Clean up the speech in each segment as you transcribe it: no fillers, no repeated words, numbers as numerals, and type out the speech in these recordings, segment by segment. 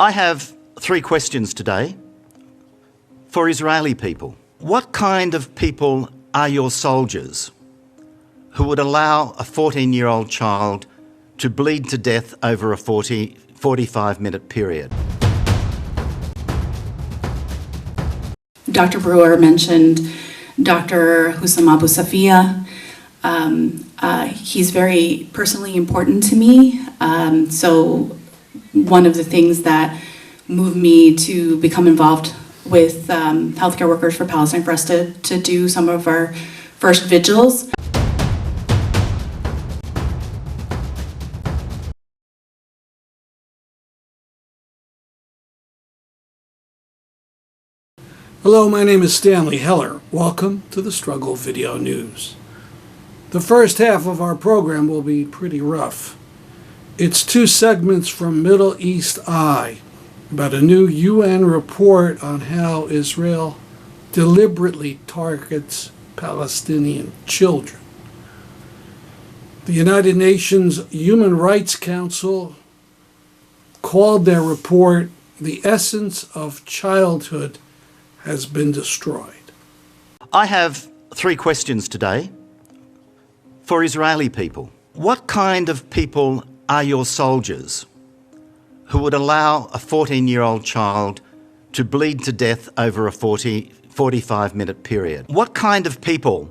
I have three questions today for Israeli people. What kind of people are your soldiers who would allow a 14-year-old child to bleed to death over a 45-minute period? Dr. Brewer mentioned Dr. Hussam Abu Safia. He's very personally important to me. So one of the things that moved me to become involved with Healthcare Workers for Palestine, for us to do some of our first vigils. Hello, my name is Stanley Heller. Welcome to the Struggle Video News. The first half of our program will be pretty rough. It's two segments from Middle East Eye about a new UN report on how Israel deliberately targets Palestinian children. The United Nations Human Rights Council called their report "The Essence of Childhood has been destroyed." I have three questions today for Israeli people. What kind of people are your soldiers who would allow a 14-year-old child to bleed to death over a 45-minute period? What kind of people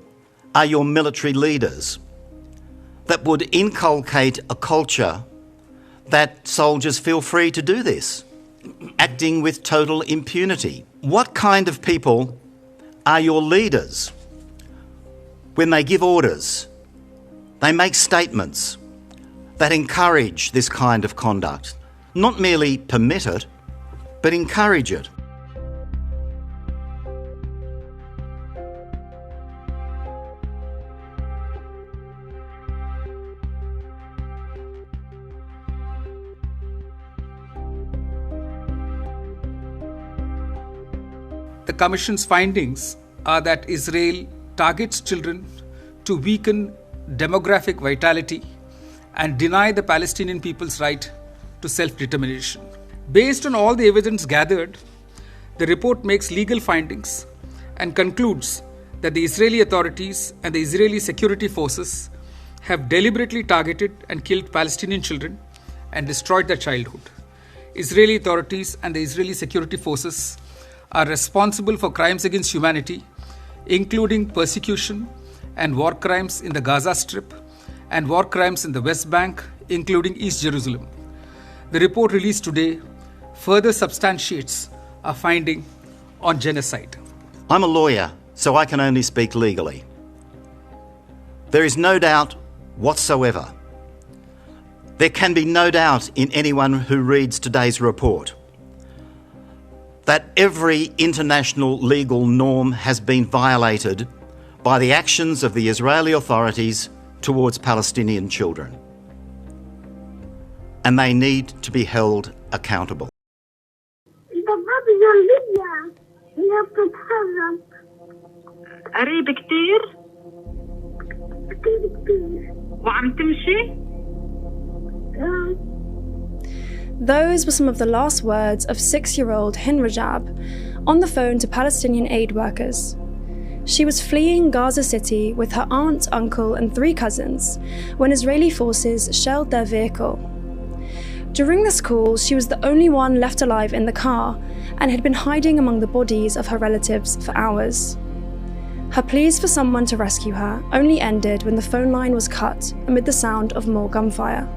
are your military leaders that would inculcate a culture that soldiers feel free to do this, acting with total impunity? What kind of people are your leaders when they give orders, they make statements that encourage this kind of conduct? Not merely permit it, but encourage it. The Commission's findings are that Israel targets children to weaken demographic vitality and deny the Palestinian people's right to self-determination. Based on all the evidence gathered, the report makes legal findings and concludes that the Israeli authorities and the Israeli security forces have deliberately targeted and killed Palestinian children and destroyed their childhood. Israeli authorities and the Israeli security forces are responsible for crimes against humanity, including persecution and war crimes in the Gaza Strip and war crimes in the West Bank, including East Jerusalem. The report released today further substantiates our finding on genocide. I'm a lawyer, so I can only speak legally. There is no doubt whatsoever. There can be no doubt in anyone who reads today's report that every international legal norm has been violated by the actions of the Israeli authorities towards Palestinian children. And they need to be held accountable. قريب كتير وعم تمشي. Those were some of the last words of 6-year-old Hind Rajab on the phone to Palestinian aid workers. She was fleeing Gaza City with her aunt, uncle, and 3 cousins when Israeli forces shelled their vehicle. During this call, she was the only one left alive in the car and had been hiding among the bodies of her relatives for hours. Her pleas for someone to rescue her only ended when the phone line was cut amid the sound of more gunfire.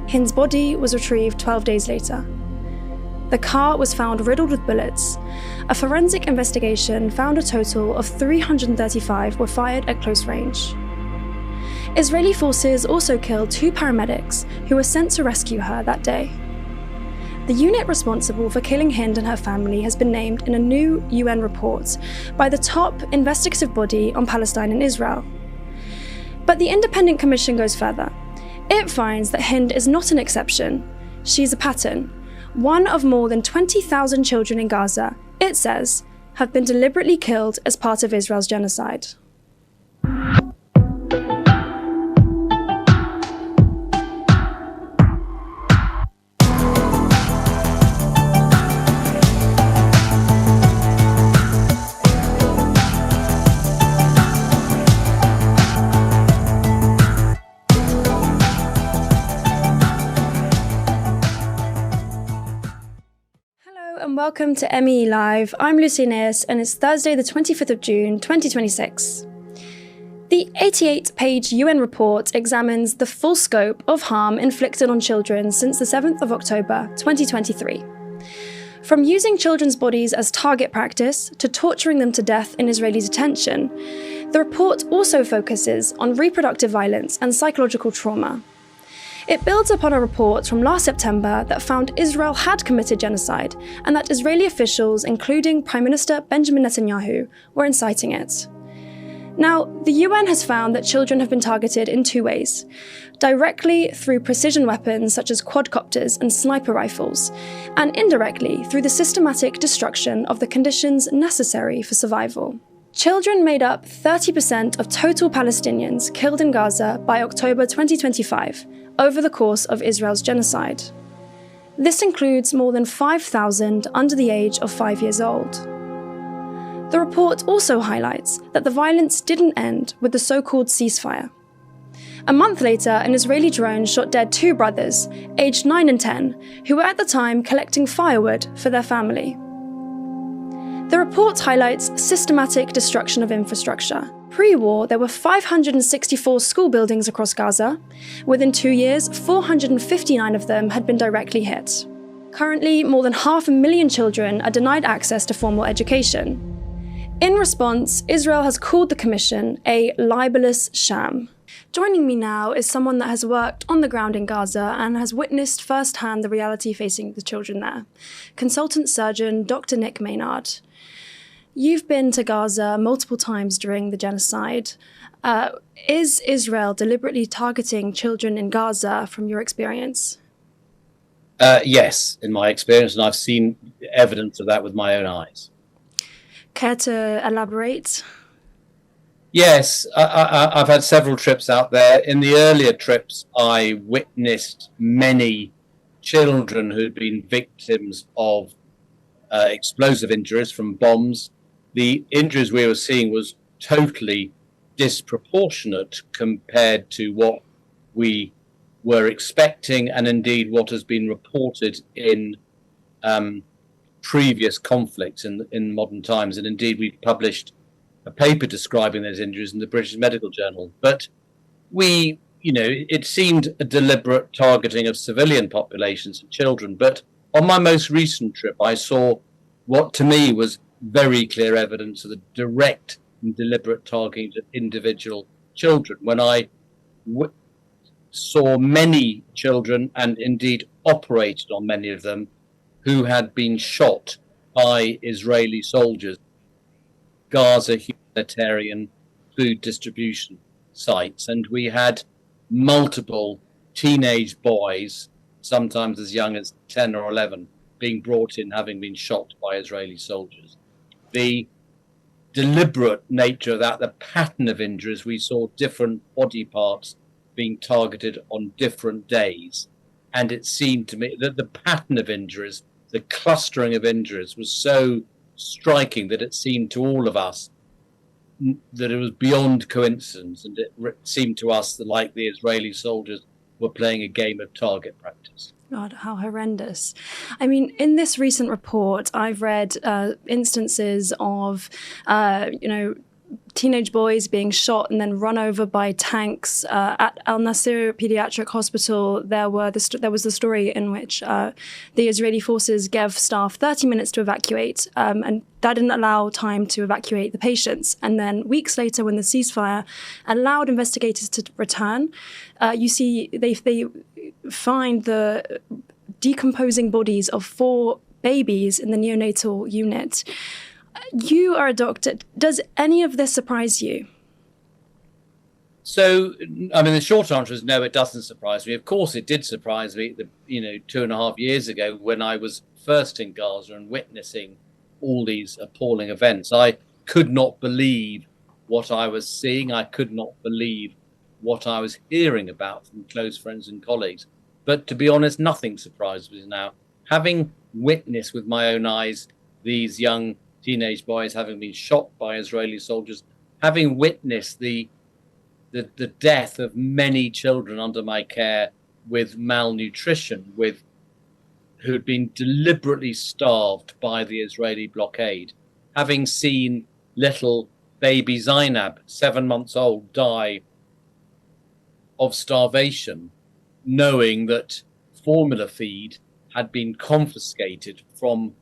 Hind's body was retrieved 12 days later. The car was found riddled with bullets. A forensic investigation found a total of 335 were fired at close range. Israeli forces also killed 2 paramedics who were sent to rescue her that day. The unit responsible for killing Hind and her family has been named in a new UN report by the top investigative body on Palestine and Israel. But the Independent Commission goes further. It finds that Hind is not an exception. She's a pattern. One of more than 20,000 children in Gaza, it says, have been deliberately killed as part of Israel's genocide. welcome to MEE Live. I'm Lucy Neas, and it's Thursday the 25th of June 2026. The 88-page UN report examines the full scope of harm inflicted on children since the 7th of October 2023. From using children's bodies as target practice to torturing them to death in Israeli detention, the report also focuses on reproductive violence and psychological trauma. It builds upon a report from last September that found Israel had committed genocide and that Israeli officials, including Prime Minister Benjamin Netanyahu, were inciting it. Now, the UN has found that children have been targeted in two ways: directly through precision weapons such as quadcopters and sniper rifles, and indirectly through the systematic destruction of the conditions necessary for survival. Children made up 30% of total Palestinians killed in Gaza by October 2025, over the course of Israel's genocide. This includes more than 5,000 under the age of 5 years old. The report also highlights that the violence didn't end with the so-called ceasefire. A month later, an Israeli drone shot dead two brothers, aged 9 and 10, who were at the time collecting firewood for their family. The report highlights systematic destruction of infrastructure. Pre-war, there were 564 school buildings across Gaza. Within 2 years, 459 of them had been directly hit. Currently, more than 500,000 children are denied access to formal education. In response, Israel has called the commission a libelous sham. Joining me now is someone that has worked on the ground in Gaza and has witnessed firsthand the reality facing the children there. Consultant surgeon Dr. Nick Maynard. You've been to Gaza multiple times during the genocide. Is Israel deliberately targeting children in Gaza from your experience? Yes, in my experience, and I've seen evidence of that with my own eyes. Care to elaborate? Yes, I've had several trips out there. In the earlier trips, I witnessed many children who'd been victims of explosive injuries from bombs. The injuries we were seeing was totally disproportionate compared to what we were expecting, and indeed what has been reported in previous conflicts in modern times. And indeed, we published a paper describing those injuries in the British Medical Journal. But it seemed a deliberate targeting of civilian populations and children. But on my most recent trip, I saw what to me was very clear evidence of the direct and deliberate targeting of individual children. When I saw many children, and indeed operated on many of them, who had been shot by Israeli soldiers, Gaza humanitarian food distribution sites. And we had multiple teenage boys, sometimes as young as 10 or 11, being brought in having been shot by Israeli soldiers. The deliberate nature of that, the pattern of injuries, we saw different body parts being targeted on different days. And it seemed to me that the pattern of injuries, the clustering of injuries, was so striking that it seemed to all of us that it was beyond coincidence, and it seemed to us that, like, the Israeli soldiers were playing a game of target practice. God, how horrendous. I mean, in this recent report, I've read instances of, teenage boys being shot and then run over by tanks. At Al Nasir Pediatric Hospital, there was the story in which the Israeli forces gave staff 30 minutes to evacuate, and that didn't allow time to evacuate the patients. And then weeks later, when the ceasefire allowed investigators to return, you see they find the decomposing bodies of 4 babies in the neonatal unit. You are a doctor. Does any of this surprise you? So, I mean, the short answer is no, it doesn't surprise me. Of course, it did surprise me, 2.5 years ago when I was first in Gaza and witnessing all these appalling events. I could not believe what I was seeing. I could not believe what I was hearing about from close friends and colleagues. But to be honest, nothing surprises me now. Having witnessed with my own eyes these young teenage boys having been shot by Israeli soldiers, having witnessed the death of many children under my care with malnutrition, with who'd been deliberately starved by the Israeli blockade, having seen little baby Zainab, 7 months old, die of starvation, knowing that formula feed had been confiscated from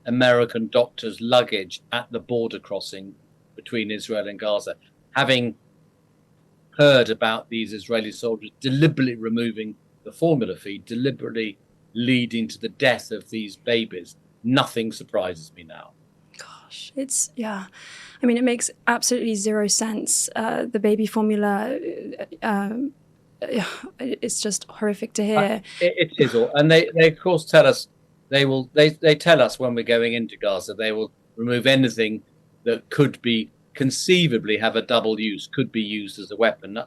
American doctors' luggage at the border crossing between Israel and Gaza, having heard about these Israeli soldiers deliberately removing the formula feed, deliberately leading to the death of these babies. Nothing surprises me now. Gosh, yeah. I mean, it makes absolutely zero sense. The baby formula, it's just horrific to hear. It is all, and they of course tell us they tell us when we're going into Gaza they will remove anything that could be conceivably have a double use, could be used as a weapon.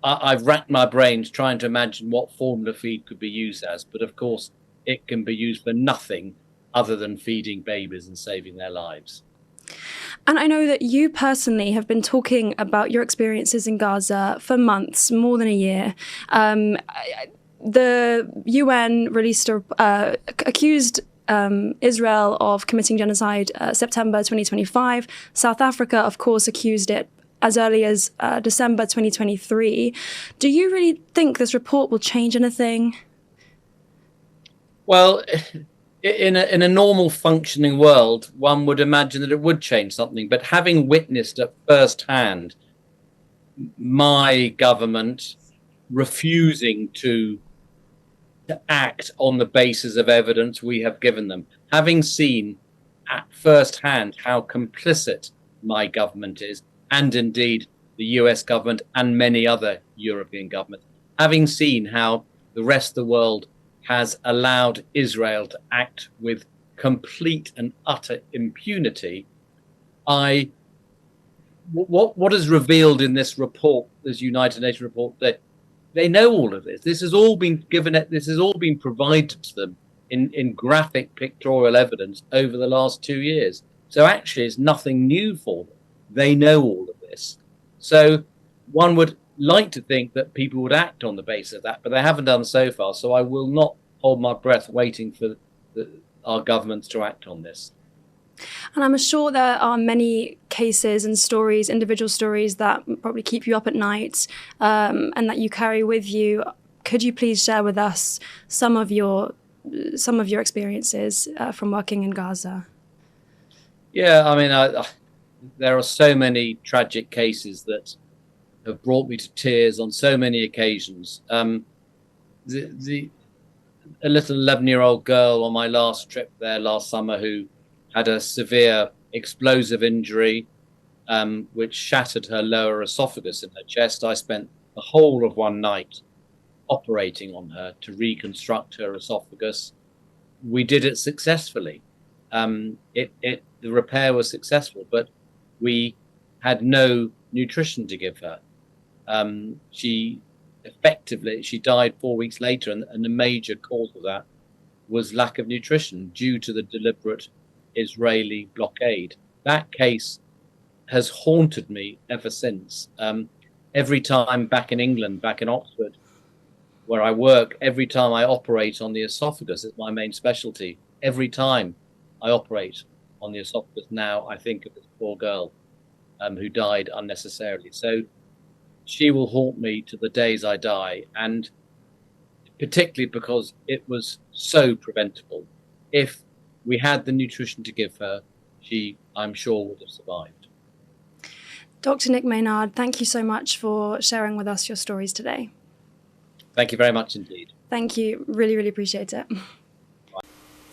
I've racked my brains trying to imagine what formula feed could be used as, but of course it can be used for nothing other than feeding babies and saving their lives. And I know that you personally have been talking about your experiences in Gaza for months, more than a year. The UN released accused Israel of committing genocide September 2025. South Africa, of course, accused it as early as December 2023. Do you really think this report will change anything? Well, in a normal functioning world, one would imagine that it would change something. But having witnessed at first hand my government refusing to act on the basis of evidence we have given them, having seen at first hand how complicit my government is, and indeed the US government and many other European governments, having seen how the rest of the world has allowed Israel to act with complete and utter impunity, what is revealed in this report, this United Nations report, that they know all of this. This has all been provided to them in graphic pictorial evidence over the last 2 years. So actually it's nothing new for them. They know all of this. So one would like to think that people would act on the basis of that, but they haven't done so far. So I will not hold my breath waiting for our governments to act on this. And I'm sure there are many cases and stories, individual stories that probably keep you up at night and that you carry with you. Could you please share with us some of your experiences from working in Gaza? Yeah, I mean, there are so many tragic cases that have brought me to tears on so many occasions. A little 11-year-old girl on my last trip there last summer who had a severe explosive injury which shattered her lower esophagus in her chest. I spent the whole of one night operating on her to reconstruct her esophagus. We did it successfully. The repair was successful, but we had no nutrition to give her. She died 4 weeks later, and the major cause of that was lack of nutrition due to the deliberate Israeli blockade. That case has haunted me ever since. Every time back in England, back in Oxford, where I work, every time I operate on the esophagus, it's my main specialty. Every time I operate on the esophagus now, I think of this poor girl who died unnecessarily. So she will haunt me to the days I die, and particularly because it was so preventable. If we had the nutrition to give her, she, I'm sure, would have survived. Dr. Nick Maynard, thank you so much for sharing with us your stories today. Thank you very much indeed. Thank you. Really, really appreciate it.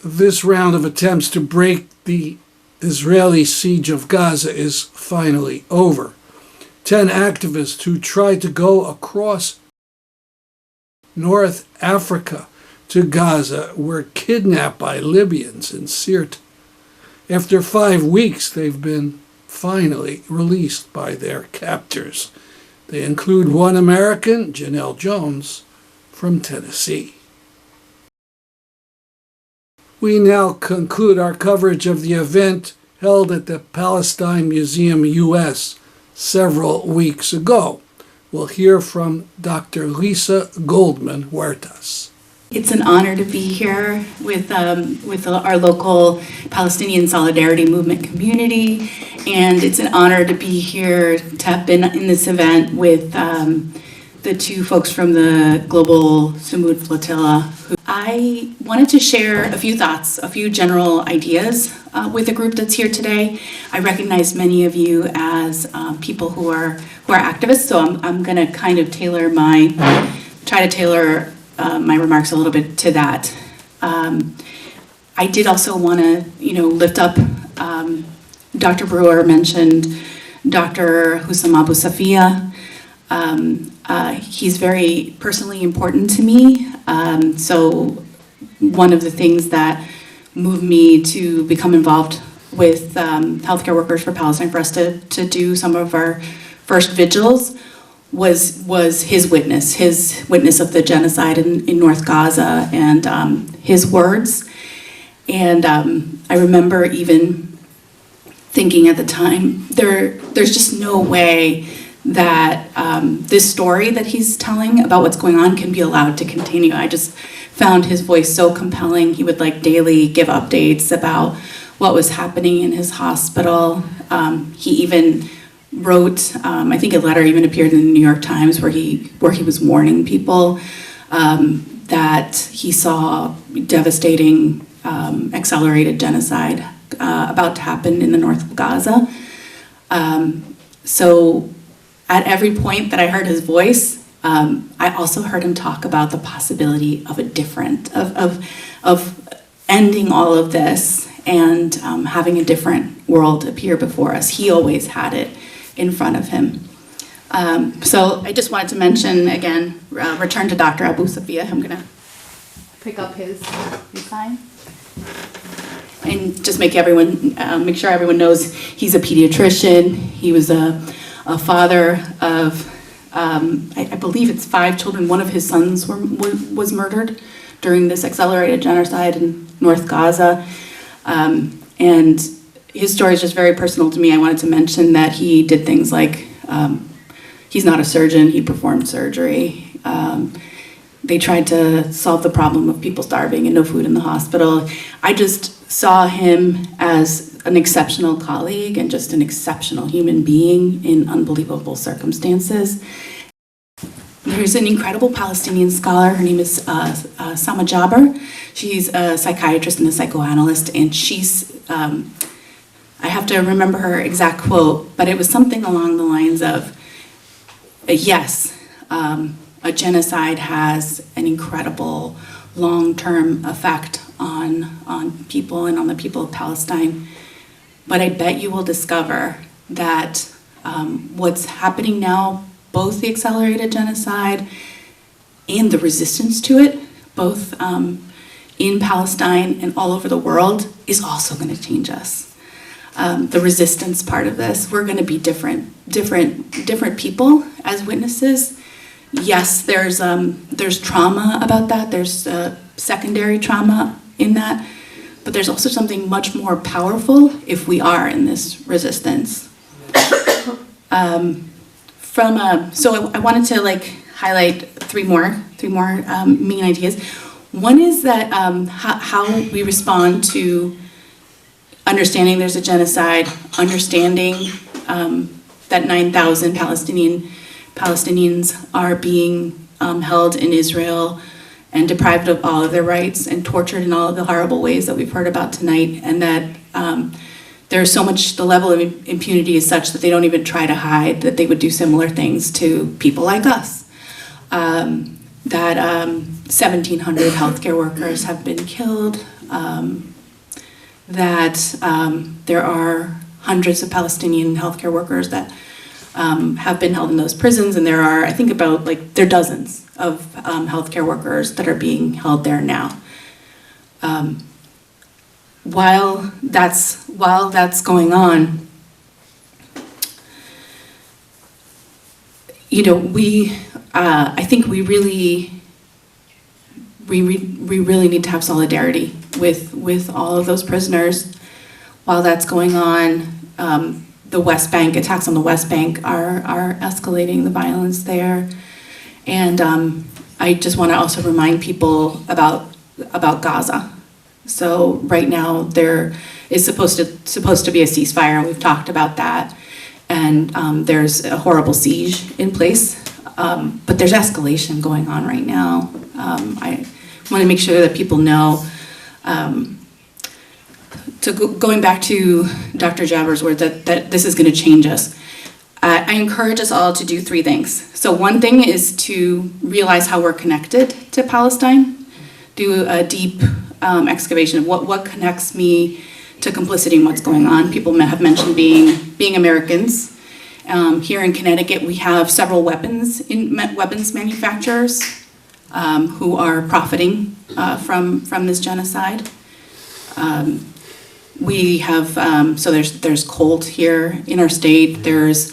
This round of attempts to break the Israeli siege of Gaza is finally over. 10 activists who tried to go across North Africa to Gaza were kidnapped by Libyans in Sirte. After 5 weeks, they've been finally released by their captors. They include one American, Janelle Jones, from Tennessee. We now conclude our coverage of the event held at the Palestine Museum US several weeks ago. We'll hear from Dr. Liza Goldman-Huertas. It's an honor to be here with our local Palestinian Solidarity Movement community, and it's an honor to be here to have been in this event with the two folks from the Global Sumud Flotilla. I wanted to share a few thoughts, a few general ideas with the group that's here today. I recognize many of you as people who are activists, so I'm going to kind of try to tailor my remarks a little bit to that. I did also want to, lift up. Dr. Brewer mentioned Dr. Hussam Abu Safiya. He's very personally important to me. So one of the things that moved me to become involved with Healthcare Workers for Palestine, for us to do some of our first vigils, was his witness of the genocide in North Gaza, and his words. And I remember even thinking at the time, there's just no way that this story that he's telling about what's going on can be allowed to continue. I just found his voice so compelling. He would daily give updates about what was happening in his hospital. He even wrote, I think a letter even appeared in the New York Times where he was warning people that he saw devastating accelerated genocide about to happen in the north of Gaza. So at every point that I heard his voice, I also heard him talk about the possibility of of ending all of this and having a different world appear before us. He always had it in front of him. So I just wanted to mention again, return to Dr. Abu Safiya. I'm gonna pick up his sign. And just make sure everyone knows he's a pediatrician. He was a father of, I believe it's 5 children. One of his sons was murdered during this accelerated genocide in North Gaza. And his story is just very personal to me. I wanted to mention that he did things like, he's not a surgeon, he performed surgery. They tried to solve the problem of people starving and no food in the hospital. I just saw him as an exceptional colleague and just an exceptional human being in unbelievable circumstances. There's an incredible Palestinian scholar. Her name is Sama Jaber. She's a psychiatrist and a psychoanalyst, and she's, I have to remember her exact quote, but it was something along the lines of, yes, a genocide has an incredible long-term effect on people and on the people of Palestine. But I bet you will discover that what's happening now, both the accelerated genocide and the resistance to it, both in Palestine and all over the world, is also going to change us. The resistance part of this, we're going to be different people as witnesses. Yes, there's trauma about that. There's secondary trauma in that, but there's also something much more powerful if we are in this resistance. So I wanted to highlight three more main ideas. One is that how we respond to understanding there's a genocide, understanding that 9,000 Palestinians are being held in Israel and deprived of all of their rights and tortured in all of the horrible ways that we've heard about tonight, and that there's so much, the level of impunity is such that they don't even try to hide that they would do similar things to people like us. That 1,700 healthcare workers have been killed, that there are hundreds of Palestinian healthcare workers that have been held in those prisons, and there are, I think about, there are dozens of healthcare workers that are being held there now. While that's going on, I think we really need to have solidarity with all of those prisoners. While that's going on, the West Bank, attacks on the West Bank are escalating the violence there. And I just want to also remind people about Gaza. So right now there is supposed to be a ceasefire, and we've talked about that. And there's a horrible siege in place, but there's escalation going on right now. I want to make sure that people know. Going back to Dr. Jabber's word, that this is going to change us. I encourage us all to do three things. So one thing is to realize how we're connected to Palestine, do a deep excavation of what connects me to complicity in what's going on. People have mentioned being Americans. Here in Connecticut, we have several weapons manufacturers who are profiting from this genocide. We have so there's Colt here in our state. There's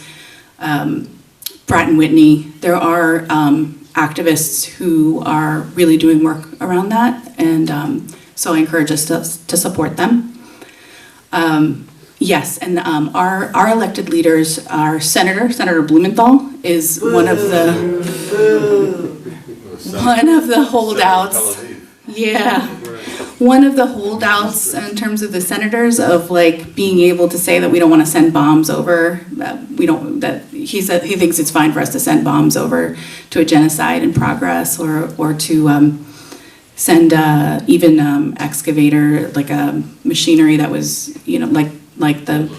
Pratt and Whitney. There are activists who are really doing work around that, and so I encourage us to support them. Yes, and our elected leaders, our Senator Blumenthal is one of the holdouts. Yeah, one of the holdouts in terms of the senators of like being able to say that we don't want to send bombs over. He thinks it's fine for us to send bombs over to a genocide in progress, or to send even excavator, like a machinery that was like the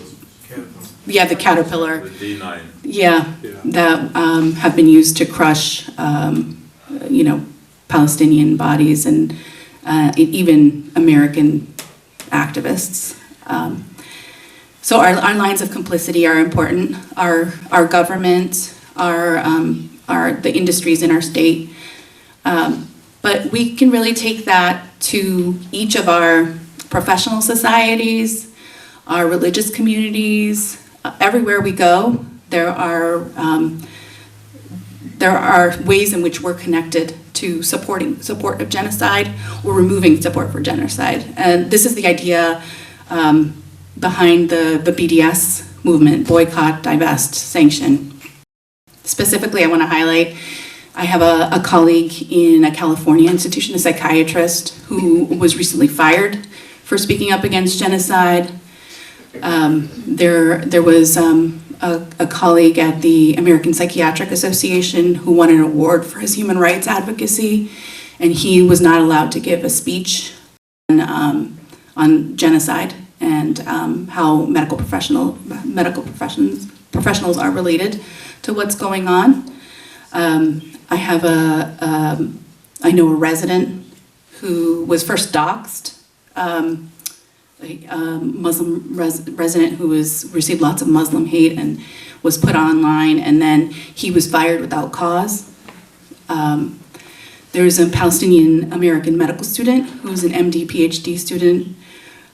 Caterpillar. The D9. Yeah, that have been used to crush Palestinian bodies and even American activists. So our lines of complicity are important. Our government, our the industries in our state, but we can really take that to each of our professional societies, our religious communities. Everywhere we go, there are ways in which we're connected to support of genocide or removing support for genocide. And this is the idea behind the BDS movement, boycott, divest, sanction. Specifically, I want to highlight, I have a colleague in a California institution, a psychiatrist, who was recently fired for speaking up against genocide. There was a colleague at the American Psychiatric Association who won an award for his human rights advocacy, and he was not allowed to give a speech on genocide and how medical professionals are related to what's going on. I know a resident who was first doxxed. A Muslim resident who received lots of Muslim hate and was put online, and then he was fired without cause. There's a Palestinian American medical student who's an MD, PhD student.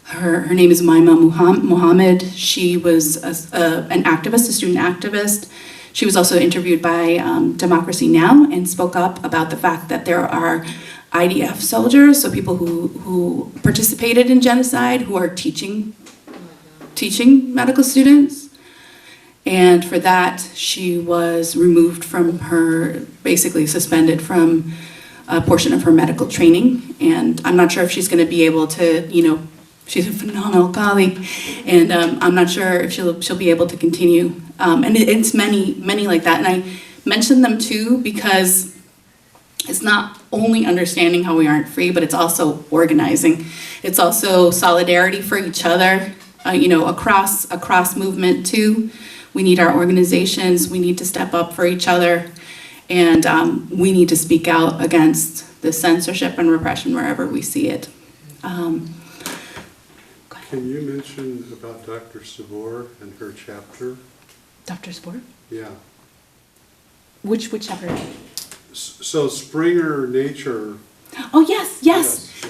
Her name is Maima Mohammed. She was an activist, a student activist. She was also interviewed by Democracy Now! And spoke up about the fact that there are IDF soldiers, so people who participated in genocide, who are teaching medical students. And for that, she was removed from basically suspended from a portion of her medical training. And I'm not sure if she's going to be able to, she's a phenomenal colleague, and I'm not sure if she'll be able to continue. And it's many like that. And I mention them too because it's not only understanding how we aren't free, but it's also organizing. It's also solidarity for each other, across movement too. We need our organizations. We need to step up for each other, and we need to speak out against the censorship and repression wherever we see it. Can you mention about Dr. Sabor and her chapter? Dr. Sport? Yeah. Which chapter? So Springer Nature. Oh yes.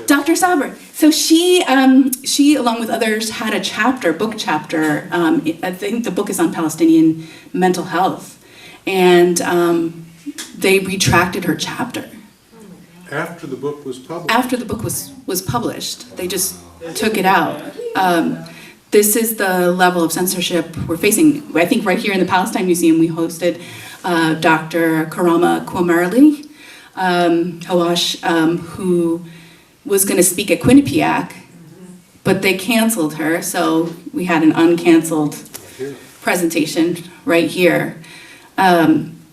Dr. Saber. So she along with others had a book chapter. I think the book is on Palestinian mental health, and they retracted her chapter. After the book was published? After the book was published. They just took it out. This is the level of censorship we're facing. I think right here in the Palestine Museum we hosted Dr. Karama Kwamarli. Hawash, who was going to speak at Quinnipiac, but they canceled her, so we had an uncanceled presentation right here.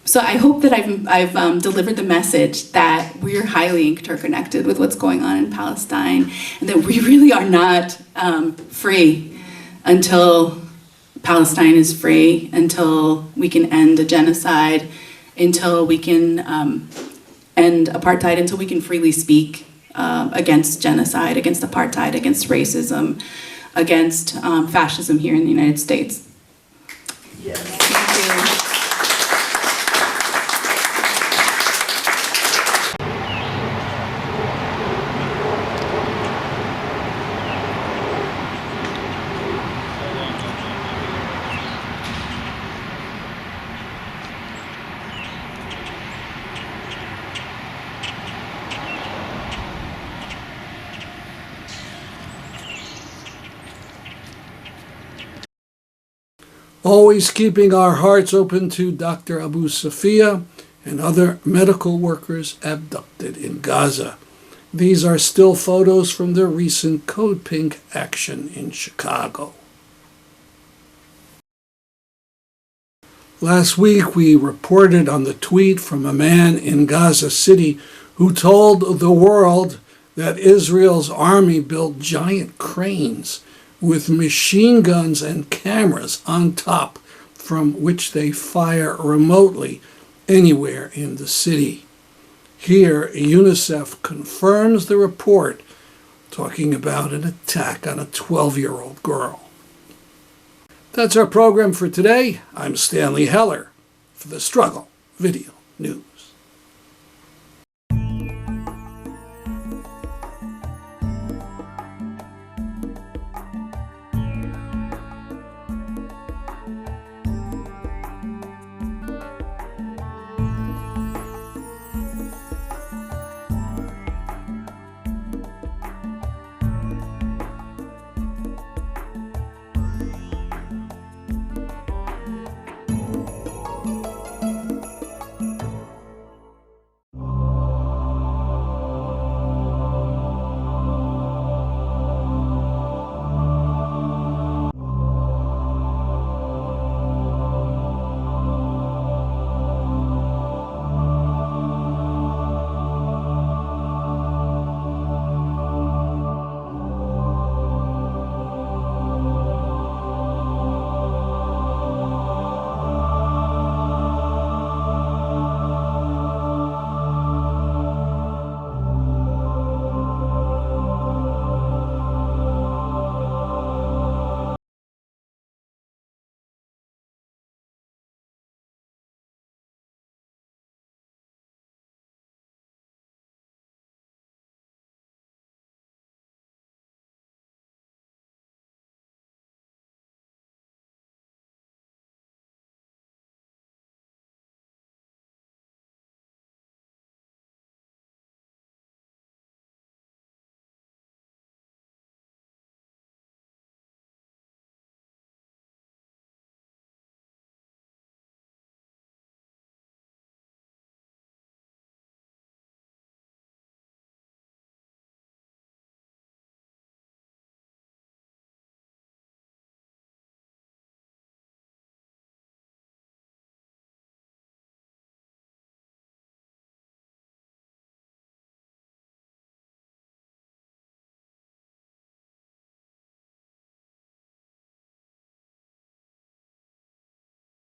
So I hope that I've delivered the message that we're highly interconnected with what's going on in Palestine, and that we really are not free until Palestine is free, until we can end a genocide, until we can end apartheid, until we can freely speak against genocide, against apartheid, against racism, against fascism here in the United States. Yes. Thank you. Always keeping our hearts open to Dr. Abu Safia and other medical workers abducted in Gaza. These are still photos from the recent Code Pink action in Chicago. Last week we reported on the tweet from a man in Gaza City who told the world that Israel's army built giant cranes with machine guns and cameras on top from which they fire remotely anywhere in the city. Here, UNICEF confirms the report, talking about an attack on a 12-year-old girl. That's our program for today. I'm Stanley Heller for the Struggle Video News.